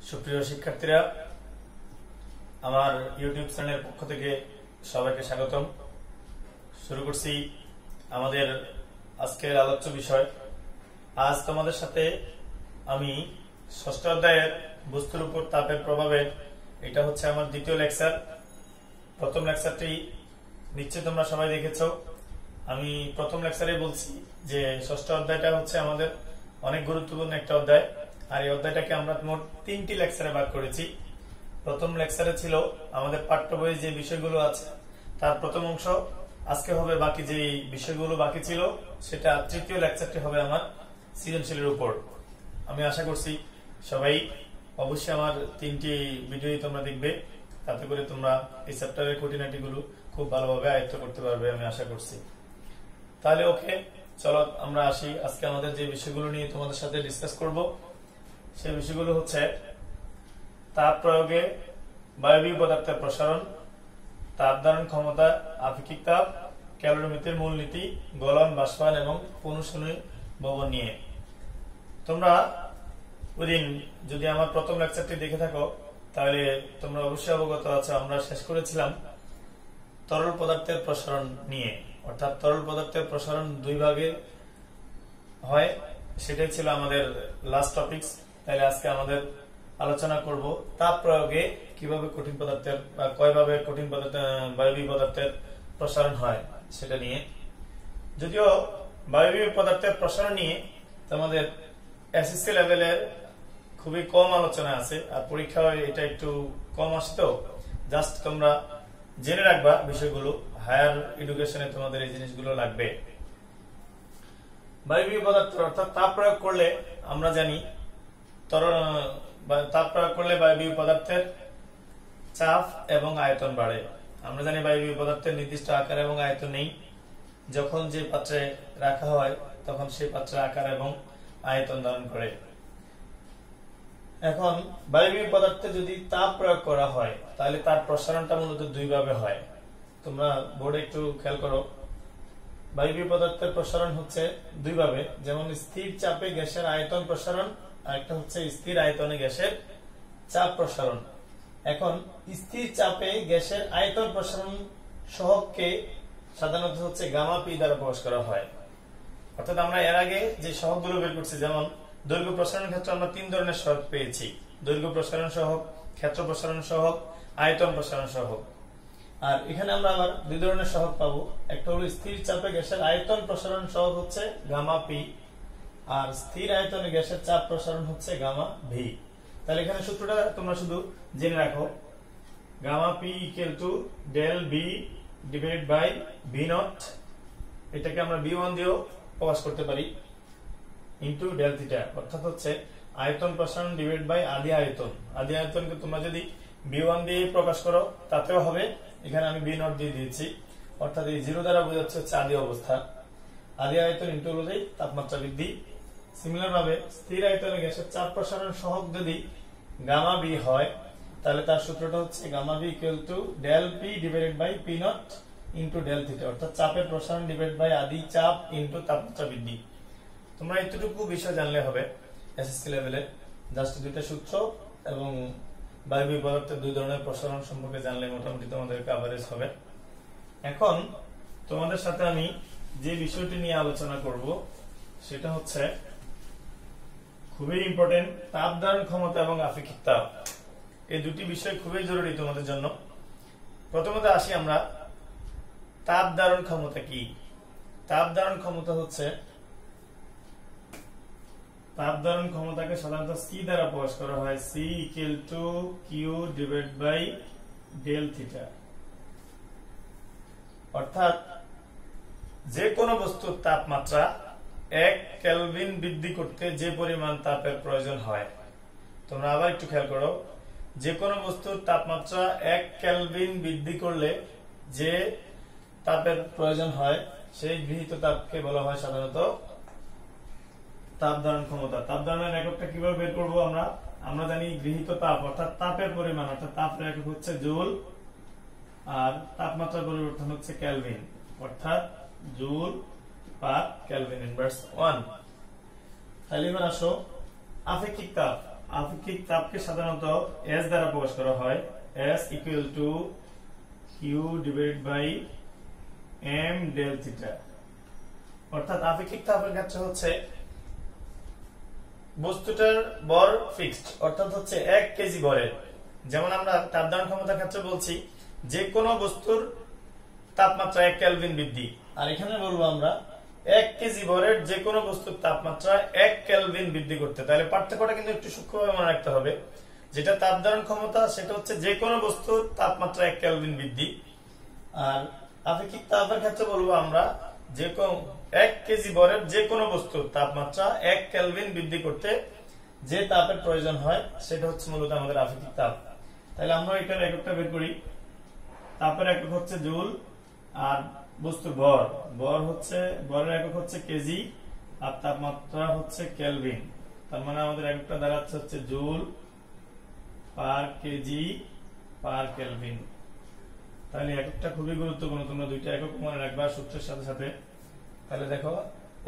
সুপ্রিয় শিক্ষার্থীরা, আমার ইউটিউব চ্যানেলের পক্ষ থেকে সবাইকে স্বাগতম। শুরু করছি আমাদের আজকের আলোচ্য বিষয়। আজ তোমাদের সাথে আমি ষষ্ঠ অধ্যায়ের বস্তুর উপর তাপের প্রভাবের, এটা হচ্ছে আমার দ্বিতীয় লেকচার। প্রথম লেকচারটি নিশ্চয়ই তোমরা সবাই দেখেছো। আমি প্রথম লেকচারে বলছি যে ষষ্ঠ অধ্যায়টা হচ্ছে আমাদের অনেক গুরুত্বপূর্ণ একটা অধ্যায়, আর এই অধ্যায়টাকে আমরা মোট 3টি লেকচারে ভাগ করেছি। প্রথম লেকচারে ছিল আমাদের পাঠ্য বইয়ে যে বিষয়গুলো আছে তার প্রথম অংশ। আজকে হবে বাকি যে বিষয়গুলো বাকি ছিল সেটা। তৃতীয় লেকচারটি হবে আমার সৃজনশীলের উপর। আমি আশা করছি সবাই অবশ্যই আমার 3টি ভিডিও তোমরা দেখবে, তাতে করে তোমরা এই চ্যাপ্টারের খুঁটিনাটিগুলো খুব ভালোভাবে আয়ত্ত করতে পারবে, আমি আশা করছি। তাহলে ওকে, চলো আমরা আসি। আজকে আমাদের যে বিষয়গুলো নিয়ে তোমাদের সাথে ডিসকাস করব সেই বিষয়গুলো হচ্ছে তাপ প্রয়োগে বায়বীয় পদার্থের প্রসারণ, তাপ ধারণ ক্ষমতা, আপেক্ষিক তাপ, ক্যালোরিমিতির মূলনীতি, গলন, বাষ্পায়ন এবং পুনঃসমীভবন নিয়ে। তোমরা ওইদিন যদি আমার প্রথম লেকচারটি দেখে থাকো তাহলে তোমরা অবশ্যই অবগত আছো, আমরা শেষ করেছিলাম তরল পদার্থের প্রসারণ নিয়ে। অর্থাৎ তরল পদার্থের প্রসারণ দুই ভাগে হয়, সেটাই ছিল আমাদের লাস্ট টপিকস। তাহলে আজকে আমাদের আলোচনা করব তাপ প্রয়োগে কিভাবে কঠিন পদার্থের বা কয়ভাবে কঠিন পদার্থ বায়বীয় পদার্থের প্রসারণ হয় সেটা নিয়ে। যদিও বায়বীয় পদার্থের প্রসারণ নিয়ে তোমাদের এসএসসি লেভেলের খুবই কম আলোচনা আছে, আর পরীক্ষায় এটা একটু কম আসতো। জাস্ট তোমরা জেনে রাখবা বিষয়গুলো, হায়ার এডুকেশনে তোমাদের এই জিনিসগুলো লাগবে। বায়বীয় পদার্থ অর্থাৎ তাপ প্রয়োগ করলে আমরা জানি তাপ প্রয়োগ করলে বায়বীয় পদার্থের চাপ এবং আয়তন বাড়ে। আমরা জানি বায়বীয় পদার্থের নির্দিষ্ট আকার এবং আয়তন নেই। যখন যে পাত্রে রাখা হয় তখন সেই পাত্রের আকার এবং আয়তন ধারণ করে। এখন বায়বীয় পদার্থে যদি তাপ প্রয়োগ করা হয় তাহলে তার প্রসারণটা মূলত দুই ভাবে হয়। তোমরা বোর্ডে একটু খেয়াল করো, বায়বীয় পদার্থের প্রসারণ হচ্ছে দুই ভাবে। যেমন স্থির চাপে গ্যাসের আয়তন প্রসারণ, আর একটা হচ্ছে স্থির আয়তনে গ্যাসের চাপ প্রসারণ। এখন স্থির চাপে গ্যাসের আয়তন প্রসারণ সহগকে সাধারণত হচ্ছে গামা পি দ্বারা প্রকাশ করা হয়। অর্থাৎ আমরা এর আগে যে সহগগুলো বের করছি, যেমন দৈর্ঘ্য প্রসারণের ক্ষেত্রে আমরা 3 ধরনের সহগ পেয়েছি: দৈর্ঘ্য প্রসারণ সহগ, ক্ষেত্র প্রসারণ সহগ, আয়তন প্রসারণ সহগ। আর এখানে আমরা আবার 2 ধরনের সহগ পাবো। একটা হলো স্থির চাপে গ্যাসের আয়তন প্রসারণ সহগ হচ্ছে গামা পি, আর স্থির আয়তনে গ্যাসের চাপ প্রসারণ হচ্ছে গামা ভি। তাহলে এখানে সূত্রটা তোমরা শুধু জেনে রাখো, gamma P equal to del B divided by V naught. এটাকে আমরা বি1 দিয়েও প্রকাশ করতে পারি, ইনটু ডেল থিটা। অর্থাৎ হচ্ছে আয়তন প্রসারণ ডিভাইড বাই আদি আয়তন। আদি আয়তনকে তোমরা যদি বি1 দিয়ে প্রকাশ করো তাতেও হবে। এখানে আমি বি নট দিয়ে দিয়েছি, অর্থাৎ এই 0 দ্বারা বোঝাচ্ছে হচ্ছে আদি অবস্থা। আদি আয়তন ইনটু অনুযায়ী তাপমাত্রা বৃদ্ধি। সিমিলার ভাবে স্থির আয়তনে গ্যাসের চাপ প্রসারণ সহগ যদি গামা বি হয় তাহলে তার সূত্রটা হচ্ছে gamma B equal to del P divided by P naught into del theta. অর্থাৎ চাপের প্রসারণ ডিভাইড বাই আদি চাপ ইনটু তাপমাত্রা বৃদ্ধি। তোমরা এতটুকু বিষয় জানলে হবে এসএসসি লেভেলে। জাস্ট দুইটা সূত্র এবং বায়বীয় পদার্থের 2 ধরনের প্রসারণ সম্পর্কে জানলে মোটামুটি তোমাদের কভারেজ হবে। এখন তোমাদের সাথে আমি যে বিষয়টি নিয়ে আলোচনা করব সেটা হচ্ছে খুবই ইম্পর্টেন্ট, তাপ ধারণ ক্ষমতা এবং আপেক্ষিক তাপ। এই দুটি বিষয় খুবই জরুরি তোমাদের জন্য। প্রথমত আসি আমরা, তাপ ধারণ ক্ষমতা কি? তাপ ধারণ ক্ষমতা হচ্ছে, তাপ ধারণ ক্ষমতাকে সাধারণত সি দ্বারা প্রকাশ করা হয়, C equal to Q divide by del theta. অর্থাৎ যে কোনো বস্তুর তাপমাত্রা 1 কেলভিন বৃদ্ধি করতে যে পরিমাণ তাপের প্রয়োজন হয়। তোমরা আবার একটু খেয়াল করো, যে কোনো বস্তুর তাপমাত্রা 1 কেলভিন বৃদ্ধি করলে যে তাপের প্রয়োজন হয় সেই গৃহীত তাপকে বলা হয় সাধারণত তাপ ধারণ ক্ষমতা। তাপ ধারণের এককটা কিভাবে বের করবো আমরা? আমরা জানি গৃহীত তাপ অর্থাৎ তাপের পরিমাণ, অর্থাৎ তাপের একক হচ্ছে জুল, আর তাপমাত্রার পরিবর্তন হচ্ছে কেলভিন, অর্থাৎ জুল পার কেলভিন ইনভার্স 1। তাহলে এবার আসো আপেক্ষিক তাপ। আপেক্ষিক তাপকে সাধারণত S দ্বারা প্রকাশ করা হয়, S equal to Q divided by M del theta. অর্থাৎ আপেক্ষিক তাপের ক্ষেত্রে হচ্ছে বস্তুটার ভর ফিক্সড, অর্থাৎ হচ্ছে 1 কেজি ভরের। যেমন আমরা তাপ ধারণ ক্ষমতার ক্ষেত্রে বলছি যে কোনো বস্তুর তাপমাত্রা 1 কেলভিন বৃদ্ধি, আর এখানে বলবো আমরা 1 কেজি ভরের যে কোনো বস্তুর তাপমাত্রা 1 কেলভিন বৃদ্ধি করতে। তাহলে পার্থক্যটা কিন্তু একটু সূক্ষ্মভাবে মনে রাখতে হবে। যেটা তাপ ধারণ ক্ষমতা সেটা হচ্ছে যে কোনো বস্তুর তাপমাত্রা 1 কেলভিন বৃদ্ধি, আর আপেক্ষিক তাপের ক্ষেত্রে বলবো আমরা যে কোনো 1 কেজি ভরের যে কোনো বস্তুর তাপমাত্রা 1 কেলভিন বৃদ্ধি করতে যে তাপের প্রয়োজন হয় সেটা হচ্ছে মূলত আমাদের আপেক্ষিক তাপ। তাহলে আমরা এটার এককটা বের করি। তাপের একক হচ্ছে জুল, আর বস্তুর ভর, ভরের একক হচ্ছে কেজি, আর তাপমাত্রা হচ্ছে কেলভিন। তার মানে আমাদের এককটা দাঁড়াচ্ছে হচ্ছে joule per KG per kelvin. তাহলে এককটা খুবই গুরুত্বপূর্ণ, তোমরা দুইটা একক মনে রাখবা সূত্রের সাথে সাথে। তাহলে দেখো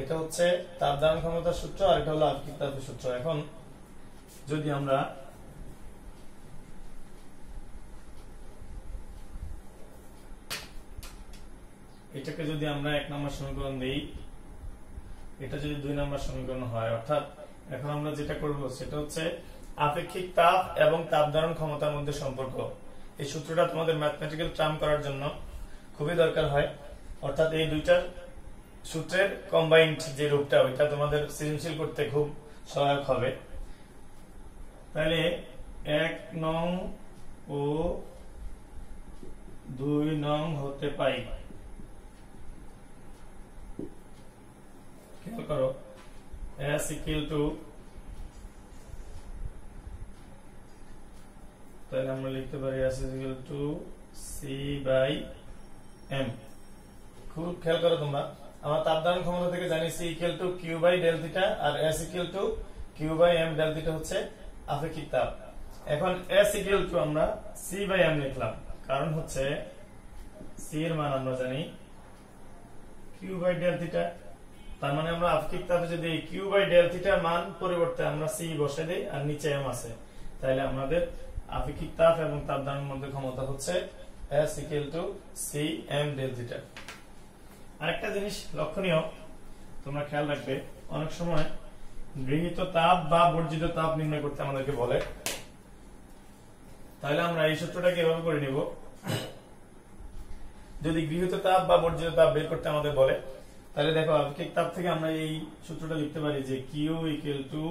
এটা হচ্ছে তাপ ধারণ ক্ষমতার সূত্র, আর এটা হলো আপেক্ষিক তাপের সূত্র। এখন যদি আমরা এটাকে যদি আমরা 1 নম্বর সমীকরণ দেই, এটা যদি 2 নম্বর সমীকরণ হয়, অর্থাৎ এখন আমরা যেটা করব সেটা হচ্ছে আপেক্ষিক তাপ এবং তাপ ধারণ ক্ষমতার মধ্যে সম্পর্ক। এই সূত্রটা তোমাদের ম্যাথমেটিক্যাল টার্ম করার জন্য খুবই দরকার হয়, অর্থাৎ এই দুইটার সূত্রের কম্বাইন্ড যে রূপটা ওইটা তোমাদের সৃজনশীল করতে খুব সহায়ক হবে। তাহলে 1 নং ও 2 নং হতে পাই। খেয়াল করো, S ইকুয়াল টু, তাহলে আমরা লিখতে পারি S equal to C by M। খুব খেয়াল করো তোমরা, আমরা তাপ ধারণ ক্ষমতা থেকে জানি C equal to Q by del theta, আর S equal to Q by M del theta হচ্ছে আপেক্ষিক তাপ। এখন S ইকুয়াল টু আমরা C বাই M লিখলাম, কারণ হচ্ছে C এর মান আমরা জানি Q বাই ডেল থিটা। তার মানে আমরা আপেক্ষিক তাপে যদি Q বাই ডেল থিটার মান পরিবর্তে আমরা C বসে দেই আর নিচে M আছে, তাহলে আমাদের আপেক্ষিক তাপ এবং তাপ ধারণের মধ্যে ক্ষমতা হচ্ছে S equal to C M del theta. আরেকটা জিনিস লক্ষণীয়, তোমরা খেয়াল রাখবে, অনেক সময় গৃহীত তাপ বা বর্জিত তাপ নির্ণয় করতে আমাদেরকে বলে। তাহলে আমরা এই সূত্রটাকে এভাবে করে নিব। যদি গৃহীত তাপ বা বর্জিত তাপ বের করতে আমাদের বলে, তাহলে দেখো আপেক্ষিক তাপ থেকে আমরা এই সূত্রটা লিখতে পারি যে Q equal to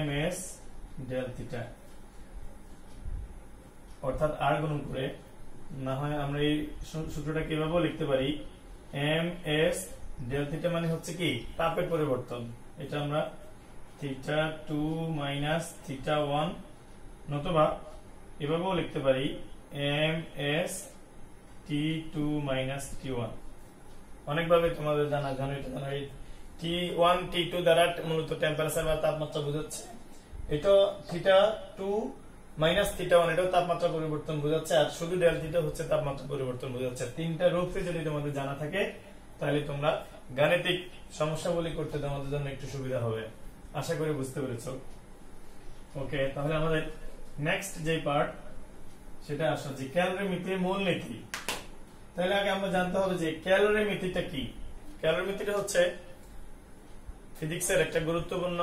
MS del theta, অর্থাৎ R গুণন করে, না হয় আমরা এই সূত্রটা কিভাবে লিখতে পারি MS ডেল থিটা মানে হচ্ছে কি তাপের পরিবর্তন। এটা আমরা থিটা 2 মাইনাস থিটা 1, নতুবা এভাবেও লিখতে পারি MS T2 মাইনাস T1। অনেকভাবে তোমাদের জানা T1 T2 দ্বারা মূলত টেম্পারেচার বা তাপমাত্রা বোঝাচ্ছে, এটা থিটা 2 মাইনাস থিটা 1 এটাও তাপমাত্রা পরিবর্তন বোঝাচ্ছে, আর শুধু ডেল থিটা হচ্ছে তাপমাত্রা পরিবর্তন বোঝাচ্ছে। তিনটা রূপে যদি তোমাদের জানা থাকে তাহলে তোমরা গাণিতিক সমস্যাগুলি করতে তোমাদের জন্য একটু সুবিধা হবে। আশা করি বুঝতে পেরেছো। ওকে, তাহলে আমাদের নেক্সট যে পার্ট সেটা আসা যে ক্যালোরিমিতির মূলনীতি। তাহলে আগে আমরা জানতে হবে যে ক্যালোরিমিতিটা কি। ক্যালোরিমিতিটা হচ্ছে ফিজিক্সের একটা গুরুত্বপূর্ণ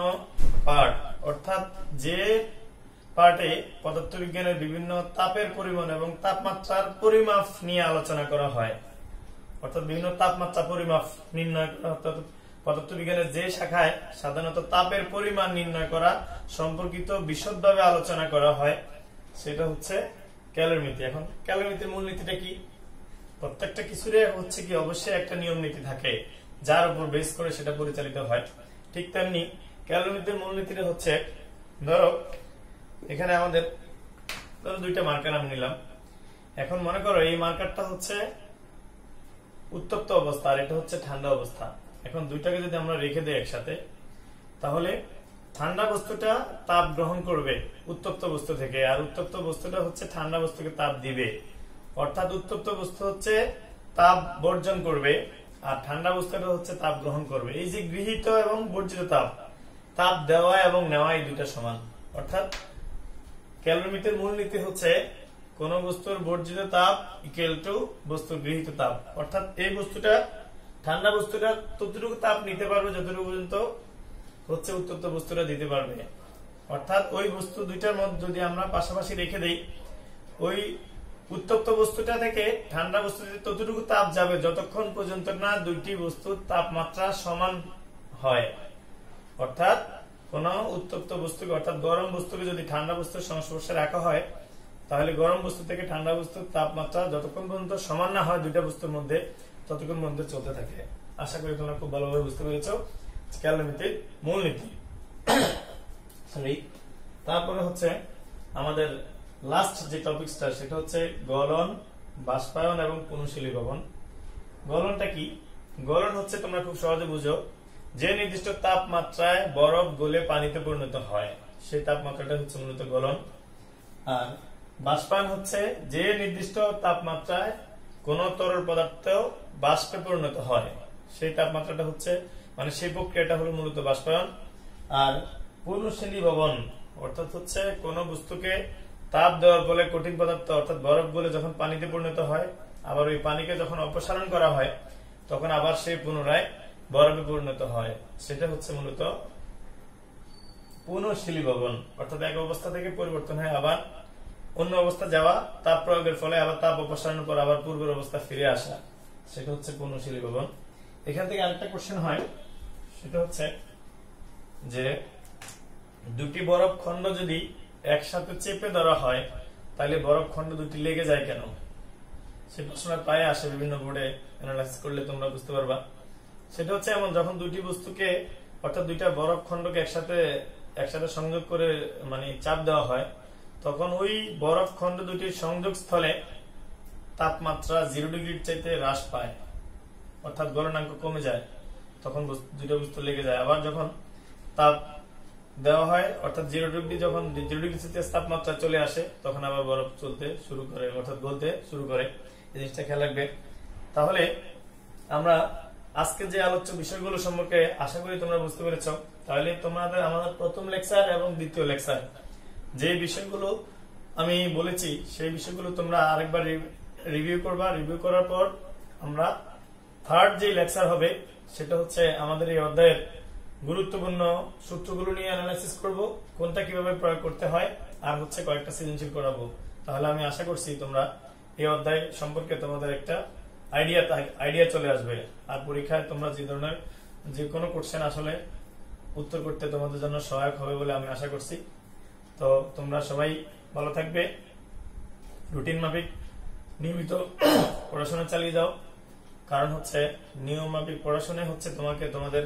পার্ট, অর্থাৎ যে পার্টে পদার্থবিজ্ঞানের বিভিন্ন তাপের পরিমাণ এবং তাপমাত্রার পরিমাপ নিয়ে আলোচনা করা হয়। অর্থাৎ বিভিন্ন তাপমাত্রা পরিমাপ নির্ণয় করা, অর্থাৎ পদার্থবিজ্ঞানের যে শাখায় সাধারণত তাপের পরিমাণ নির্ণয় করা সম্পর্কিত বিশদভাবে আলোচনা করা হয় সেটা হচ্ছে ক্যালোরিমিতি। এখন ক্যালোরিমিতির মূলনীতিটা কি? প্রত্যেকটা কিছুরে হচ্ছে কি অবশ্যই একটা নিয়ম নীতি থাকে যার উপর বেস করে সেটা পরিচালিত হয়। ঠিক তেমনি ক্যালোরিমিতির মূলনীতিটা হচ্ছে, ধরো এখানে আমাদের দুইটা মার্কার আমি নিলাম। এখন মনে করো এই মার্কারটা হচ্ছে উত্তপ্ত অবস্থা আর এটা হচ্ছে ঠান্ডা অবস্থা। এখন দুইটাকে যদি আমরা রেখে দেই একসাথে, তাহলে ঠান্ডা বস্তুটা তাপ গ্রহণ করবে উত্তপ্ত বস্তু থেকে, আর উত্তপ্ত বস্তুটা হচ্ছে ঠান্ডা বস্তুকে তাপ দিবে। অর্থাৎ উত্তপ্ত বস্তু হচ্ছে তাপ বর্জন করবে আর ঠান্ডা বস্তুটা হচ্ছে তাপ গ্রহণ করবে। এই যে গৃহীত এবং বর্জিত তাপ, তাপ দেওয়া এবং নেওয়া এই দুইটা সমান। অর্থাৎ ক্যালোরিমিটার মূলনীতি হচ্ছে কোন বস্তুর বর্জিত তাপ ইকুয়াল টু বস্তুর গৃহীত তাপ। অর্থাৎ এই বস্তুটা ঠান্ডা বস্তুটা ততটুকু তাপ নিতে পারবে যতটুকু পর্যন্ত হচ্ছে উত্তপ্ত বস্তুটা দিতে পারবে। অর্থাৎ ওই বস্তু দুইটার মধ্যে যদি আমরা পাশাপাশি রেখে দেই, ওই উত্তপ্ত বস্তুটা থেকে ঠান্ডা বস্তুতে ততটুকু তাপ যাবে যতক্ষণ পর্যন্ত না দুইটি বস্তুর তাপমাত্রা সমান হয়। অর্থাৎ কোন উত্তপ্ত বস্তুকে অর্থাৎ গরম বস্তুকে যদি ঠান্ডা বস্তুর সংস্পর্শে রাখা হয়, তাহলে গরম বস্তু থেকে ঠান্ডা বস্তুর তাপমাত্রা যতক্ষণ পর্যন্ত সমান না হয় দুইটা বস্তুর মধ্যে, ততক্ষণ মধ্যে চলতে থাকে। আশা করি তোমরা খুব ভালোভাবে বুঝতে পেরেছো ক্যালোরিমিটার মূলনীতি। তারপরে হচ্ছে আমাদের লাস্ট যে টপিকসটা, সেটা হচ্ছে গলন, বাষ্পায়ন এবং পুনঃশীলীভবন। গলনটা কি? গলন হচ্ছে তোমরা খুব সহজে বুঝো, যে নির্দিষ্ট তাপমাত্রায় বরফ গলে পানিতে পরিণত হয় সেই তাপমাত্রাটা হচ্ছে মূলত গলন। আর বাষ্পায়ন হচ্ছে যে নির্দিষ্ট তাপমাত্রায় কোন তরল পদার্থ বাষ্পে পরিণত হয় সেই তাপমাত্রাটা হচ্ছে মানে সেই প্রক্রিয়াটা হলো মূলত বাষ্পায়ন। আর পুনঃশীলীভবন অর্থাৎ হচ্ছে কোন বস্তুকে তাপ দেওয়ার ফলে কঠিন পদার্থ অর্থাৎ বরফ গলে যখন পানিতে পরিণত হয়, আবার ওই পানিকে যখন অপসারণ করা হয় তখন আবার সেই পুনরায় বরফে পরিণত হয়, সেটা হচ্ছে মূলত পুনঃশীলীভবন। অর্থাৎ এক অবস্থা থেকে পরিবর্তন হয় আবার অন্য অবস্থা যাওয়া, তাপ প্রয়োগের ফলে আবার তাপ অপসারণের পর আবার পূর্বের অবস্থা ফিরে আসা, সেটা হচ্ছে পুনঃশীলীভবন। এখান থেকে আরেকটা কোশ্চেন হয়, সেটা হচ্ছে যে দুটি বরফ খন্ড যদি একসাথে চেপে ধরা হয় তাহলে বরফ খন্ড দুটি লেগে যায় কেন? সে প্রশ্ন প্রায় আসে বিভিন্ন বোর্ডে, অ্যানালাইসিস করলে তোমরা বুঝতে পারবা। সেটা হচ্ছে এমন, যখন দুটি বস্তুকে অর্থাৎ দুইটা বরফ খন্ডকে একসাথে সংযোগ করে মানে চাপ দেওয়া হয়, তখন ওই বরফ খন্ড দুটির সংযোগ স্থলে তাপমাত্রা 0 ডিগ্রির চাইতে হ্রাস পায়, অর্থাৎ গলনাঙ্ক কমে যায়, তখন দুইটা বস্তু লেগে যায়। আবার যখন তাপ দেওয়া হয় অর্থাৎ 0 ডিগ্রি যখন 0 ডিগ্রি সেলসিয়াস তাপমাত্রা চলে আসে তখন আবার বরফ চলতে শুরু করে অর্থাৎ গলতে শুরু করে। এই জিনিসটা খেয়াল রাখবে। তাহলে আমরা আজকে যে আলোচ্য বিষয়গুলো সম্পর্কে আশা করি তোমরা বুঝতে পেরেছ। তাহলে তোমাদের আমাদের প্রথম লেকচার এবং দ্বিতীয় লেকচার যে বিষয়গুলো আমি বলেছি সেই বিষয়গুলো তোমরা আরেকবার রিভিউ করবা। রিভিউ করার পর আমরা থার্ড যে লেকচার হবে সেটা হচ্ছে আমাদের এই অধ্যায়ের গুরুত্বপূর্ণ সূত্রগুলো নিয়ে অ্যানালাইসিস করব, কোনটা কিভাবে প্রয়োগ করতে হয়, আর হচ্ছে কয়েকটা সৃজনশীল করাবো। তাহলে আমি আশা করছি তোমরা এই অধ্যায় সম্পর্কে তোমাদের একটা আইডিয়া চলে আসবে। আর পরীক্ষায় তোমরা যে ধরনের যে কোনো কোশ্চেন আসলে উত্তর করতে তোমাদের জন্য সহায়ক হবে বলে আমি আশা করছি। তো তোমরা সবাই ভালো থাকবে, রুটিন মাফিক নিয়মিত পড়াশোনা চালিয়ে যাও, কারণ হচ্ছে নিয়ম মাফিক পড়াশোনা হচ্ছে তোমাকে তোমাদের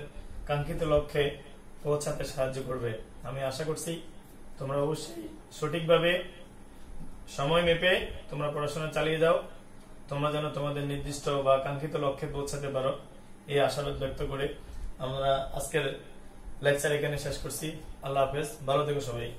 কাঙ্ক্ষিত লক্ষ্যে পৌঁছাতে সাহায্য করবে। আমি আশা করছি তোমরা অবশ্যই সঠিকভাবে সময় মেপে তোমরা পড়াশোনা চালিয়ে যাও, তোমরা যেন তোমাদের নির্দিষ্ট বা কাঙ্ক্ষিত লক্ষ্যে পৌঁছাতে পারো, এই আশাবাদ ব্যক্ত করে আমরা আজকের লেকচার এখানে শেষ করছি। আল্লাহ হাফেজ, ভালো থেকো সবাই।